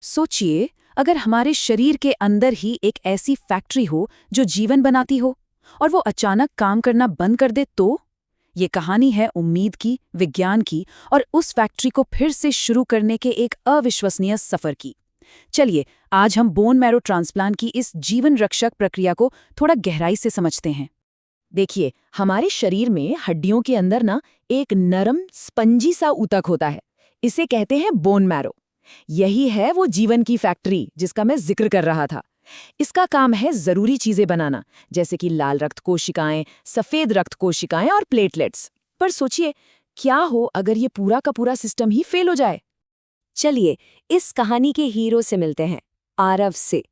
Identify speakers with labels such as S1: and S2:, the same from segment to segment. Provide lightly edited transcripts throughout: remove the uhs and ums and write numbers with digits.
S1: सोचिए, अगर हमारे शरीर के अंदर ही एक ऐसी फैक्ट्री हो जो जीवन बनाती हो और वो अचानक काम करना बंद कर दे तो? ये कहानी है उम्मीद की, विज्ञान की और उस फैक्ट्री को फिर से शुरू करने के एक अविश्वसनीय सफर की। चलिए, आज हम बोन मैरो ट्रांसप्लांट की इस जीवन रक्षक प्रक्रिया को थोड़ा गहराई से समझते हैं।
S2: देखिए, हमारे शरीर में हड्डियों के अंदर ना एक नरम स्पंजी सा ऊतक होता है। इसे कहते हैं बोन मैरो। यही है वो जीवन की फैक्ट्री जिसका मैं जिक्र कर रहा था। इसका काम है जरूरी चीजें बनाना, जैसे कि लाल रक्त कोशिकाएं, सफेद रक्त कोशिकाएं और प्लेटलेट्स। पर सोचिए, क्या हो अगर ये पूरा का पूरा सिस्टम ही फेल हो जाए?
S3: चलिए, इस कहानी के हीरो से मिलते हैं, आरव से।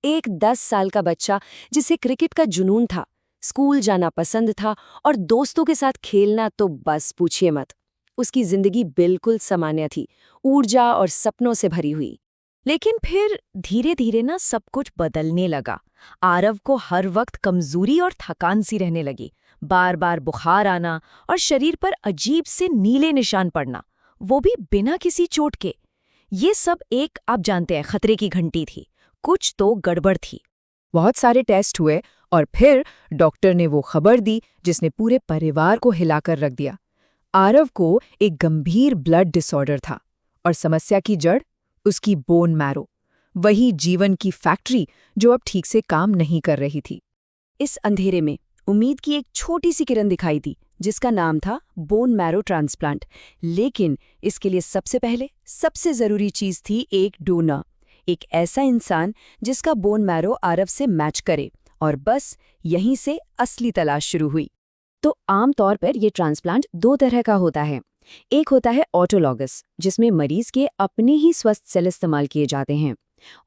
S3: एक 10 साल का बच्चा जिसे क्रिकेट का जुनून था, स्कूल जाना पसंद था और दोस्तों के साथ खेलना तो बस पूछिए मत। उसकी जिंदगी बिल्कुल सामान्य थी, ऊर्जा और सपनों से भरी हुई। लेकिन फिर धीरे धीरे ना सब कुछ बदलने लगा। आरव को हर वक्त कमजोरी और थकान सी रहने लगी, बार बार बुखार आना और शरीर पर अजीब से नीले निशान पड़ना, वो भी बिना किसी चोट के। ये सब एक, आप जानते हैं, खतरे की घंटी थी। कुछ तो गड़बड़ थी।
S2: बहुत सारे टेस्ट हुए और फिर डॉक्टर ने वो खबर दी जिसने पूरे परिवार को हिलाकर रख दिया। आरव को एक गंभीर ब्लड डिसऑर्डर था और समस्या की जड़ उसकी बोन मैरो, वही जीवन की फैक्ट्री जो अब ठीक से काम नहीं कर रही थी।
S3: इस अंधेरे में उम्मीद की एक छोटी सी किरण दिखाई दी, जिसका नाम था बोन मैरो ट्रांसप्लांट। लेकिन इसके लिए सबसे पहले सबसे जरूरी चीज थी एक डोनर, एक ऐसा इंसान जिसका बोन मैरो आरव से मैच करे। और बस यहीं से असली तलाश शुरू हुई। तो आमतौर पर यह ट्रांसप्लांट दो तरह का होता है। एक होता है ऑटोलॉगस, जिसमें मरीज के अपने ही स्वस्थ सेल इस्तेमाल किए जाते हैं,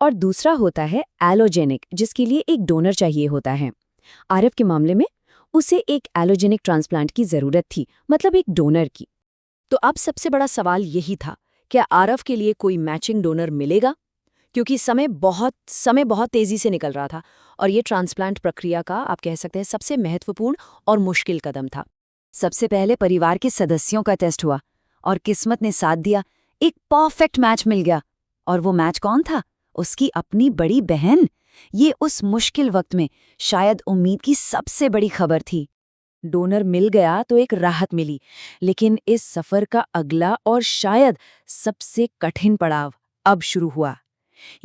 S3: और दूसरा होता है एलोजेनिक, जिसके लिए एक डोनर चाहिए होता है। आरव के मामले में उसे एक एलोजेनिक ट्रांसप्लांट की जरूरत थी, मतलब एक डोनर की। तो अब सबसे बड़ा सवाल यही था, क्या आरव के लिए कोई मैचिंग डोनर मिलेगा? क्योंकि समय बहुत तेजी से निकल रहा था और ये ट्रांसप्लांट प्रक्रिया का, आप कह सकते हैं, सबसे महत्वपूर्ण और मुश्किल कदम था। सबसे पहले परिवार के सदस्यों का टेस्ट हुआ और किस्मत ने साथ दिया, एक परफेक्ट मैच मिल गया। और वो मैच कौन था? उसकी अपनी बड़ी बहन। ये उस मुश्किल वक्त में शायद उम्मीद की सबसे बड़ी खबर थी। डोनर मिल गया तो एक राहत मिली, लेकिन इस सफर का अगला और शायद सबसे कठिन पड़ाव अब शुरू हुआ।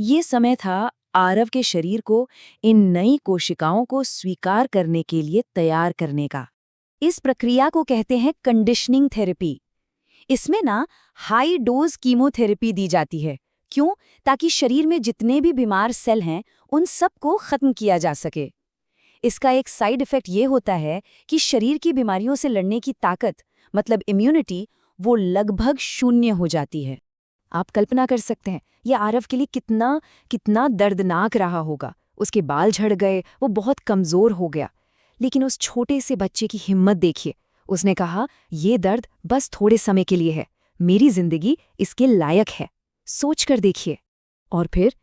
S3: ये समय था आरव के शरीर को इन नई कोशिकाओं को स्वीकार करने के लिए तैयार करने का। इस प्रक्रिया को कहते हैं कंडीशनिंग थेरेपी। इसमें ना हाई डोज कीमोथेरेपी दी जाती है। क्यों? ताकि शरीर में जितने भी बीमार सेल हैं उन सबको खत्म किया जा सके। इसका एक साइड इफेक्ट ये होता है कि शरीर की बीमारियों से लड़ने की ताकत, मतलब इम्यूनिटी, वो लगभग शून्य हो जाती है। आप कल्पना कर सकते हैं यह आरव के लिए कितना कितना दर्दनाक रहा होगा। उसके बाल झड़ गए, वो बहुत कमजोर हो गया। लेकिन उस छोटे से बच्चे की हिम्मत देखिए। उसने कहा, ये दर्द बस थोड़े समय के लिए है, मेरी जिंदगी इसके लायक है। सोच कर देखिए। और फिर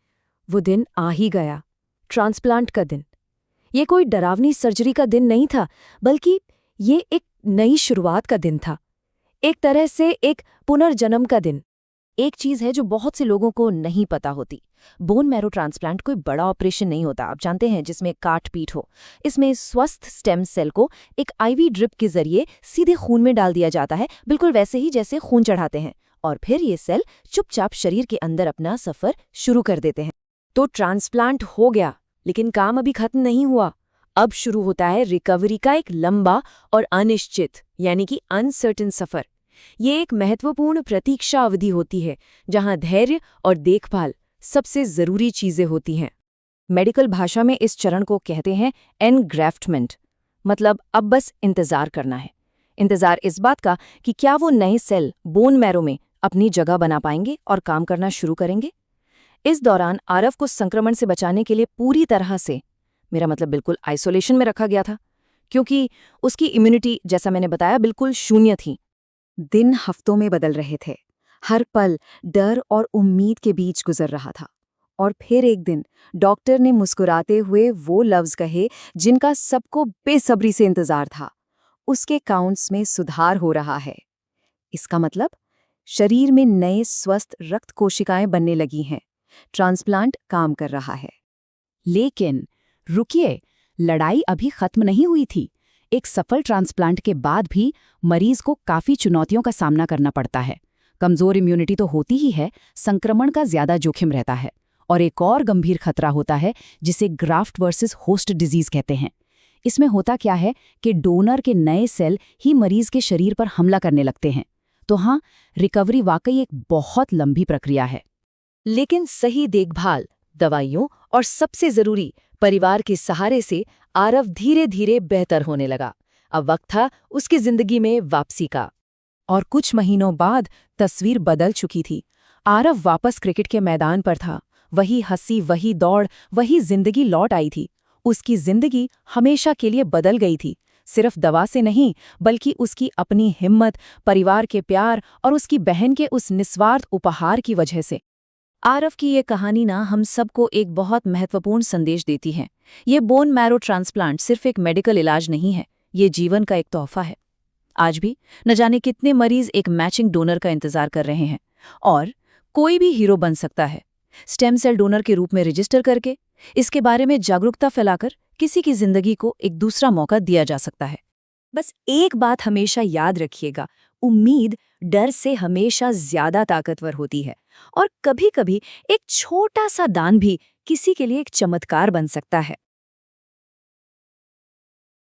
S3: वो दिन आ ही गया, ट्रांसप्लांट का दिन। ये कोई डरावनी सर्जरी का दिन नहीं था, बल्कि ये एक नई शुरुआत का दिन था। एक तरह से एक पुनर्जन्म का दिन। एक चीज है जो बहुत से लोगों को नहीं पता होती, बोन मैरो ट्रांसप्लांट कोई बड़ा ऑपरेशन नहीं होता, आप जानते हैं, जिसमें काट पीट हो। इसमें स्वस्थ स्टेम सेल को एक आईवी ड्रिप के जरिए सीधे खून में डाल दिया जाता है, बिल्कुल वैसे ही जैसे खून चढ़ाते हैं। और फिर ये सेल चुपचाप शरीर के अंदर अपना सफर शुरू कर देते हैं। तो ट्रांसप्लांट हो गया, लेकिन काम अभी खत्म नहीं हुआ। अब शुरू होता है रिकवरी का एक लंबा और अनिश्चित, यानी कि अनसर्टेन सफर। ये एक महत्वपूर्ण प्रतीक्षा अवधि होती है, जहां धैर्य और देखभाल सबसे जरूरी चीजें होती हैं। मेडिकल भाषा में इस चरण को कहते हैं एनग्राफ्टमेंट, मतलब अब बस इंतजार करना है। इंतजार इस बात का कि क्या वो नए सेल बोन मैरो में अपनी जगह बना पाएंगे और काम करना शुरू करेंगे। इस दौरान आरव को संक्रमण से बचाने के लिए पूरी तरह से, मेरा मतलब बिल्कुल आइसोलेशन में रखा गया था, क्योंकि उसकी इम्यूनिटी, जैसा मैंने बताया, बिल्कुल शून्य थी। दिन हफ्तों में बदल रहे थे। हर पल डर और उम्मीद के बीच गुजर रहा था। और फिर एक दिन डॉक्टर ने मुस्कुराते हुए वो लफ्ज कहे जिनका सबको बेसब्री से इंतजार था, उसके काउंट्स में सुधार हो रहा है। इसका मतलब शरीर में नए स्वस्थ रक्त कोशिकाएं बनने लगी हैं,
S2: ट्रांसप्लांट काम कर रहा है।
S3: लेकिन रुकिए, लड़ाई अभी खत्म नहीं हुई थी। एक सफल ट्रांसप्लांट के बाद भी मरीज को काफी चुनौतियों का सामना करना पड़ता है। कमजोर इम्यूनिटी तो होती ही है, संक्रमण का ज्यादा जोखिम रहता है और एक और गंभीर खतरा होता है जिसे ग्राफ्ट वर्सेस होस्ट डिजीज कहते हैं। इसमें होता क्या है कि डोनर के नए सेल ही मरीज के शरीर पर हमला करने लगते हैं। तो हाँ, रिकवरी वाकई एक बहुत लंबी प्रक्रिया है।
S2: लेकिन सही देखभाल, दवाइयों और सबसे जरूरी परिवार के सहारे से आरव धीरे धीरे बेहतर होने लगा। अब वक्त था उसकी जिंदगी में वापसी का।
S1: और कुछ महीनों बाद तस्वीर बदल चुकी थी। आरव वापस क्रिकेट के मैदान पर था। वही हंसी, वही दौड़, वही जिंदगी लौट आई थी। उसकी जिंदगी हमेशा के लिए बदल गई थी, सिर्फ दवा से नहीं, बल्कि उसकी अपनी हिम्मत, परिवार के प्यार और उसकी बहन के उस निस्वार्थ उपहार की वजह से।
S2: आरव की ये कहानी ना हम सबको एक बहुत महत्वपूर्ण संदेश देती है। ये बोन मैरो ट्रांसप्लांट सिर्फ एक मेडिकल इलाज नहीं है, ये जीवन का एक तोहफा है। आज भी न जाने कितने मरीज एक मैचिंग डोनर का इंतजार कर रहे हैं और कोई भी हीरो बन सकता है स्टेम सेल डोनर के रूप में रजिस्टर करके। इसके बारे में जागरूकता फैलाकर किसी की जिंदगी को एक दूसरा मौका दिया जा सकता है।
S3: बस एक बात हमेशा याद रखिएगा, उम्मीद डर से हमेशा ज्यादा ताकतवर होती है और कभी-कभी एक छोटा सा दान भी किसी के लिए एक चमत्कार बन सकता है।